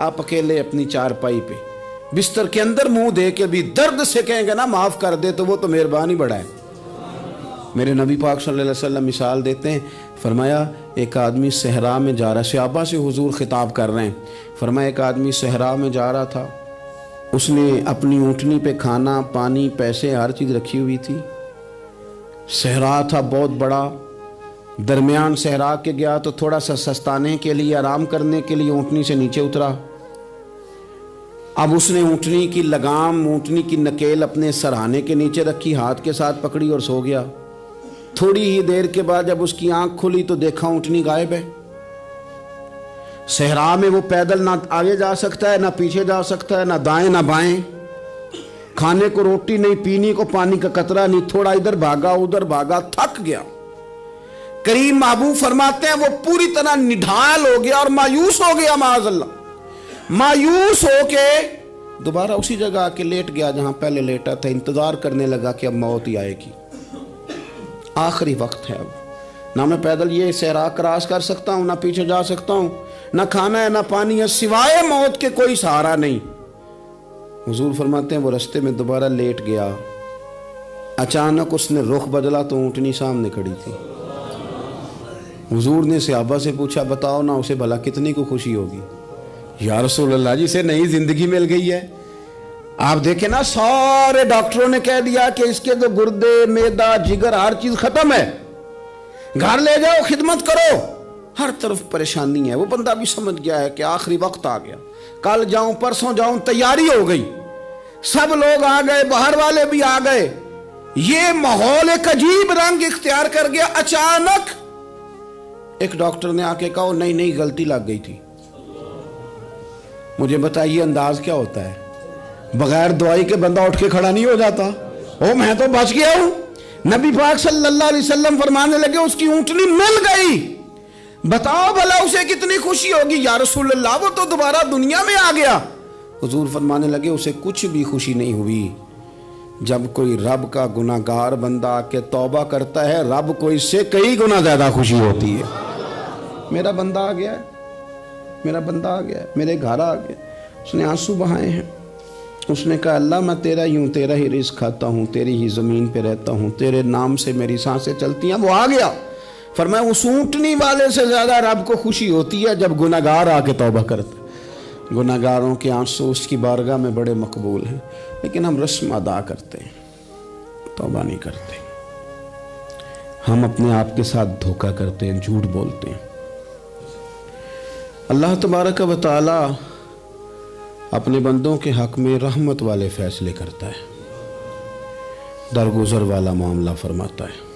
آپ اکیلے اپنی چارپائی پہ بستر کے اندر منہ دے کے بھی درد سے کہیں گے نا معاف کر دے تو وہ تو مہربانی بڑا ہے۔ میرے نبی پاک صلی اللہ علیہ وسلم مثال دیتے ہیں، فرمایا ایک آدمی صحرا میں جا رہا، صحابہ سے حضور خطاب کر رہے ہیں، فرمایا ایک آدمی صحرا میں جا رہا تھا، اس نے اپنی اونٹنی پہ کھانا پانی پیسے ہر چیز رکھی ہوئی تھی، صحرا تھا بہت بڑا، درمیان صحرا کے گیا تو تھوڑا سا سستانے کے لیے آرام کرنے کے لیے اونٹنی سے نیچے اترا۔ اب اس نے اونٹنی کی لگام اونٹنی کی نکیل اپنے سرہانے کے نیچے رکھی، ہاتھ کے ساتھ پکڑی اور سو گیا۔ تھوڑی ہی دیر کے بعد جب اس کی آنکھ کھلی تو دیکھا اونٹنی غائب ہے۔ صحرا میں وہ پیدل نہ آگے جا سکتا ہے نہ پیچھے جا سکتا ہے، نہ دائیں نہ بائیں، کھانے کو روٹی نہیں، پینے کو پانی کا قطرہ نہیں، تھوڑا ادھر بھاگا ادھر بھاگا، تھک گیا۔ کریم محبوب فرماتے ہیں وہ پوری طرح نڈھال ہو گیا اور مایوس ہو گیا، معاذ اللہ، مایوس ہو کے دوبارہ اسی جگہ آ کے لیٹ گیا جہاں پہلے لیٹا تھا، انتظار کرنے لگا کہ اب موت ہی آئے گی، آخری وقت ہے، اب نہ میں پیدل یہ صحرا کراس کر سکتا ہوں، نہ پیچھے جا سکتا ہوں، نہ کھانا ہے نہ پانی ہے، سوائے موت کے کوئی سہارا نہیں۔ حضور فرماتے ہیں وہ رستے میں دوبارہ لیٹ گیا، اچانک اس نے رخ بدلا تو اونٹنی سامنے کھڑی تھی۔ حضور نے صحابہ سے پوچھا بتاؤ نا اسے بھلا کتنی کو خوشی ہوگی؟ یا رسول اللہ جی سے نئی زندگی مل گئی ہے۔ آپ دیکھیں نا سارے ڈاکٹروں نے کہہ دیا کہ اس کے تو گردے معدہ جگر ہر چیز ختم ہے، گھر لے جاؤ خدمت کرو، ہر طرف پریشانی ہے۔ وہ بندہ بھی سمجھ گیا ہے کہ آخری وقت آ گیا، کل جاؤں پرسوں جاؤں، تیاری ہو گئی، سب لوگ آ گئے، باہر والے بھی آ گئے، یہ ماحول ایک عجیب رنگ اختیار کر گیا۔ اچانک ایک ڈاکٹر نے آ کے کہا نہیں نہیں غلطی لگ گئی تھی۔ مجھے بتائیے انداز کیا ہوتا ہے؟ بغیر دوائی کے بندہ اٹھ کے کھڑا نہیں ہو جاتا، او میں تو بچ گیا ہوں۔ نبی پاک صلی اللہ علیہ وسلم فرمانے لگے اس کی اونٹنی مل گئی، بتاؤ بھلا اسے کتنی خوشی ہوگی؟ یا رسول اللہ وہ تو دوبارہ دنیا میں آ گیا۔ حضور فرمانے لگے اسے کچھ بھی خوشی نہیں ہوئی۔ جب کوئی رب کا گناہگار بندہ آ کے توبہ کرتا ہے، رب کو اس سے کئی گنا زیادہ خوشی ہوتی ہے۔ میرا بندہ آ گیا ہے، میرا بندہ آ گیا ہے، میرے گھر آ گیا۔ اس نے آنسو بہائے ہیں، اس نے کہا اللہ میں تیرا ہی ہوں، تیرا ہی رزق کھاتا ہوں، تیری ہی زمین پہ رہتا ہوں، تیرے نام سے میری سانسیں چلتی ہیں۔ وہ آ گیا۔ فرمایا اس اونٹنی والے سے زیادہ رب کو خوشی ہوتی ہے جب گناہگار آ کے توبہ کرتا ہے۔ گناہگاروں کے آنسو اس کی بارگاہ میں بڑے مقبول ہیں، لیکن ہم رسم ادا کرتے ہیں، توبہ نہیں کرتے۔ ہم اپنے آپ کے ساتھ دھوکہ کرتے ہیں، جھوٹ بولتے ہیں۔ اللہ تبارک و تعالی اپنے بندوں کے حق میں رحمت والے فیصلے کرتا ہے، درگزر والا معاملہ فرماتا ہے۔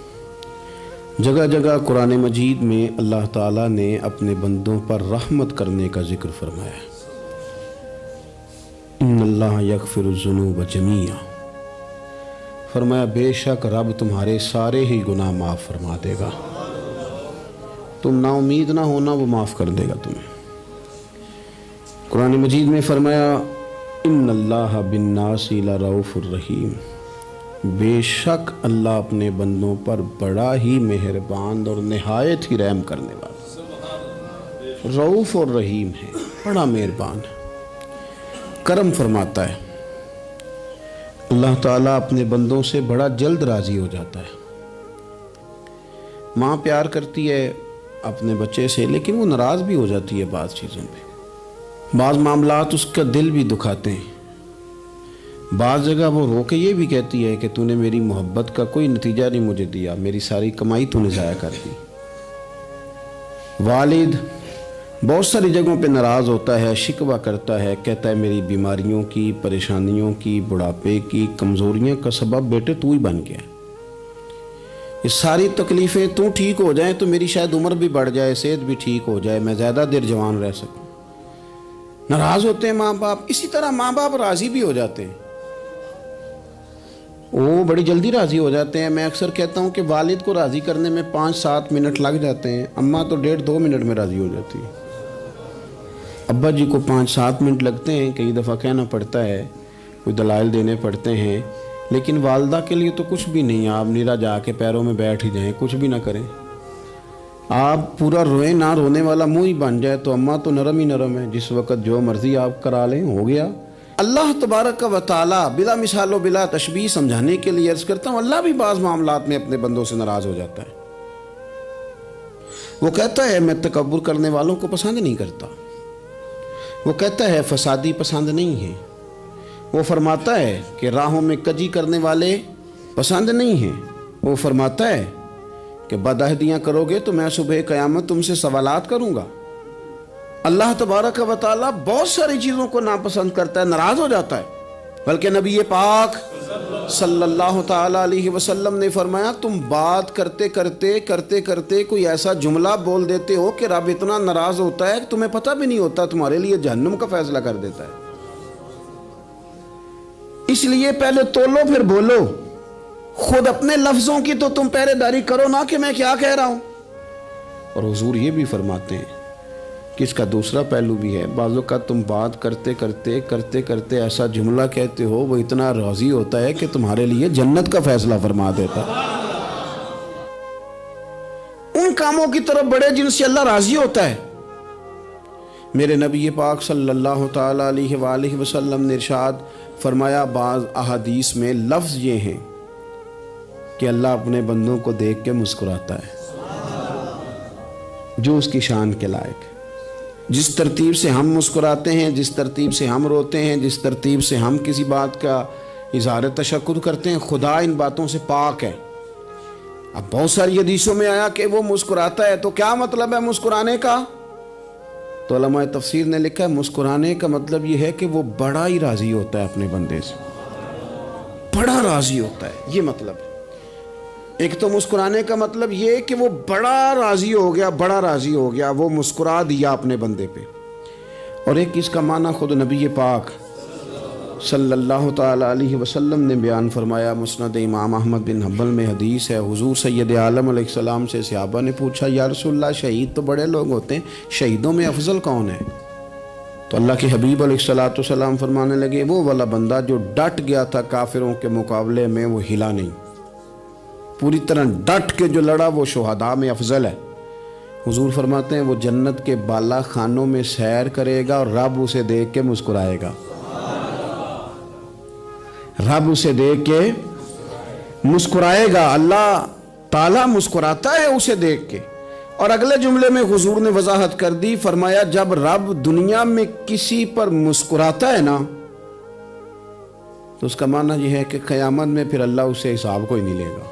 جگہ جگہ قرآن مجید میں اللہ تعالیٰ نے اپنے بندوں پر رحمت کرنے کا ذکر فرمایا ہے۔ ان اللہ یغفر الذنوب جمیعا، فرمایا بے شک رب تمہارے سارے ہی گناہ معاف فرما دے گا، تم نا امید نہ ہونا، وہ معاف کر دے گا تمہیں۔ قرآن مجید میں فرمایا ان اللہ بالناس لرؤوف الرحیم، بے شک اللہ اپنے بندوں پر بڑا ہی مہربان اور نہایت ہی رحم کرنے والا، رؤوف اور رحیم ہے، بڑا مہربان ہے، کرم فرماتا ہے۔ اللہ تعالیٰ اپنے بندوں سے بڑا جلد راضی ہو جاتا ہے۔ ماں پیار کرتی ہے اپنے بچے سے، لیکن وہ ناراض بھی ہو جاتی ہے بعض چیزوں پہ، بعض معاملات اس کا دل بھی دکھاتے ہیں، بعض جگہ وہ رو کے یہ بھی کہتی ہے کہ تو نے میری محبت کا کوئی نتیجہ نہیں مجھے دیا، میری ساری کمائی تو نے ضائع کر دی۔ والد بہت ساری جگہوں پہ ناراض ہوتا ہے، شکوہ کرتا ہے، کہتا ہے میری بیماریوں کی، پریشانیوں کی، بڑھاپے کی، کمزوریاں کا سبب بیٹے تو ہی بن گیا، یہ ساری تکلیفیں تو ٹھیک ہو جائیں تو میری شاید عمر بھی بڑھ جائے، صحت بھی ٹھیک ہو جائے، میں زیادہ دیر جوان رہ سکوں۔ ناراض ہوتے ہیں ماں باپ، اسی طرح ماں باپ راضی بھی ہو جاتے ہیں، وہ بڑی جلدی راضی ہو جاتے ہیں۔ میں اکثر کہتا ہوں کہ والد کو راضی کرنے میں 5-7 منٹ لگ جاتے ہیں، اماں تو 1.5-2 منٹ میں راضی ہو جاتی ہے۔ ابا جی کو 5-7 منٹ لگتے ہیں، کئی دفعہ کہنا پڑتا ہے، کوئی دلائل دینے پڑتے ہیں، لیکن والدہ کے لیے تو کچھ بھی نہیں، آپ نیرا جا کے پیروں میں بیٹھ ہی جائیں، کچھ بھی نہ کریں، آپ پورا روئے نہ رونے والا منہ ہی بن جائے تو اماں تو نرم ہی نرم ہے، جس وقت جو مرضی آپ کرا لیں ہو گیا۔ اللہ تبارک و تعالی بلا مثال و بلا تشبیہ سمجھانے کے لیے عرض کرتا ہوں، اللہ بھی بعض معاملات میں اپنے بندوں سے ناراض ہو جاتا ہے۔ وہ کہتا ہے میں تکبر کرنے والوں کو پسند نہیں کرتا، وہ کہتا ہے فسادی پسند نہیں ہے، وہ فرماتا ہے کہ راہوں میں کجی کرنے والے پسند نہیں ہیں، وہ فرماتا ہے کہ بدعہدیاں کرو گے تو میں صبح قیامت تم سے سوالات کروں گا۔ اللہ تبارک و تعالیٰ بہت ساری چیزوں کو ناپسند کرتا ہے، ناراض ہو جاتا ہے۔ بلکہ نبی پاک صلی اللہ تعالیٰ علیہ وسلم نے فرمایا تم بات کرتے کرتے کوئی ایسا جملہ بول دیتے ہو کہ رب اتنا ناراض ہوتا ہے کہ تمہیں پتہ بھی نہیں ہوتا، تمہارے لیے جہنم کا فیصلہ کر دیتا ہے۔ اس لیے پہلے تولو پھر بولو، خود اپنے لفظوں کی تو تم پہرے داری کرو نا کہ میں کیا کہہ رہا ہوں۔ اور حضور یہ بھی فرماتے ہیں کہ اس کا دوسرا پہلو بھی ہے، بعض اوقات تم بات کرتے ایسا جملہ کہتے ہو وہ اتنا راضی ہوتا ہے کہ تمہارے لیے جنت کا فیصلہ فرما دیتا ہے۔ ان کاموں کی طرف بڑے جن سے اللہ راضی ہوتا ہے۔ میرے نبی پاک صلی اللہ تعالیٰ علیہ وآلہ وسلم نے ارشاد فرمایا، بعض احادیث میں لفظ یہ ہیں کہ اللہ اپنے بندوں کو دیکھ کے مسکراتا ہے جو اس کی شان کے لائق ہے۔ جس ترتیب سے ہم مسکراتے ہیں، جس ترتیب سے ہم روتے ہیں، جس ترتیب سے ہم کسی بات کا اظہار تشکر کرتے ہیں، خدا ان باتوں سے پاک ہے۔ اب بہت ساری حدیثوں میں آیا کہ وہ مسکراتا ہے، تو کیا مطلب ہے مسکرانے کا؟ تو علماء تفسیر نے لکھا ہے مسکرانے کا مطلب یہ ہے کہ وہ بڑا ہی راضی ہوتا ہے اپنے بندے سے، بڑا راضی ہوتا ہے، یہ مطلب ہے۔ ایک تو مسکرانے کا مطلب یہ کہ وہ بڑا راضی ہو گیا، وہ مسکرا دیا اپنے بندے پہ۔ اور ایک اس کا معنی خود نبی پاک صلی اللہ تعالیٰ علیہ وسلم نے بیان فرمایا۔ مسند امام احمد بن حنبل میں حدیث ہے، حضور سید عالم علیہ السلام سے صحابہ نے پوچھا یا رسول اللہ شہید تو بڑے لوگ ہوتے ہیں، شہیدوں میں افضل کون ہے؟ تو اللہ کے حبیب علیہ السلام فرمانے لگے وہ والا بندہ جو ڈٹ گیا تھا کافروں کے مقابلے میں، وہ ہلا نہیں، پوری طرح ڈٹ کے جو لڑا وہ شہداء میں افضل ہے۔ حضور فرماتے ہیں وہ جنت کے بالا خانوں میں سیر کرے گا اور رب اسے دیکھ کے مسکرائے گا، رب اسے دیکھ کے مسکرائے گا، اللہ تعالیٰ مسکراتا ہے اسے دیکھ کے۔ اور اگلے جملے میں حضور نے وضاحت کر دی، فرمایا جب رب دنیا میں کسی پر مسکراتا ہے نا تو اس کا معنی یہ ہے کہ قیامت میں پھر اللہ اسے حساب کوئی نہیں لے گا۔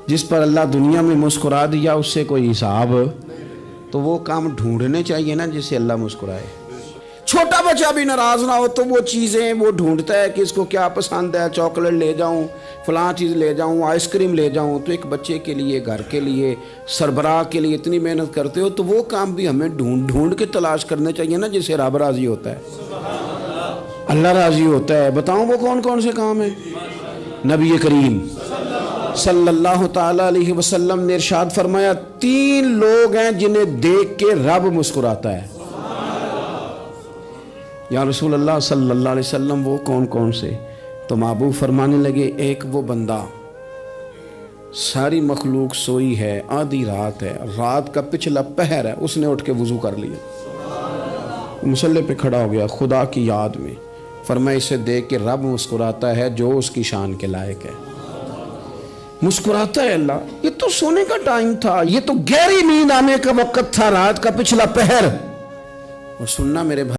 جس پر اللہ دنیا میں مسکرا دیا اس سے کوئی حساب، تو وہ کام ڈھونڈنے چاہیے نا جس سے اللہ مسکرائے۔ چھوٹا بچہ بھی ناراض نہ ہو تو وہ چیزیں وہ ڈھونڈتا ہے کہ اس کو کیا پسند ہے، چاکلیٹ لے جاؤں، فلاں چیز لے جاؤں، آئس کریم لے جاؤں۔ تو ایک بچے کے لیے، گھر کے لیے، سربراہ کے لیے اتنی محنت کرتے ہو تو وہ کام بھی ہمیں ڈھونڈ کے تلاش کرنے چاہیے نا جس سے رب راضی ہوتا ہے، اللہ راضی ہوتا ہے۔ بتاؤں وہ کون کون سے کام ہیں؟ نبی کریم صلی اللہ تعالیٰ علیہ وسلم نے ارشاد فرمایا 3 لوگ ہیں جنہیں دیکھ کے رب مسکراتا ہے۔ یا رسول اللہ صلی اللہ علیہ وسلم وہ کون کون سے؟ تو محبوب فرمانے لگے ایک وہ بندہ ساری مخلوق سوئی ہے، آدھی رات ہے، رات کا پچھلا پہر ہے، اس نے اٹھ کے وضو کر لیا، مصلی پہ کھڑا ہو گیا خدا کی یاد میں، فرمایا اسے دیکھ کے رب مسکراتا ہے جو اس کی شان کے لائق ہے۔ مسکراتا ہے اللہ۔ یہ تو سونے کا ٹائم تھا، یہ تو گہری نیند آنے کا وقت تھا، رات کا پچھلا پہر۔ اور سننا میرے بھائی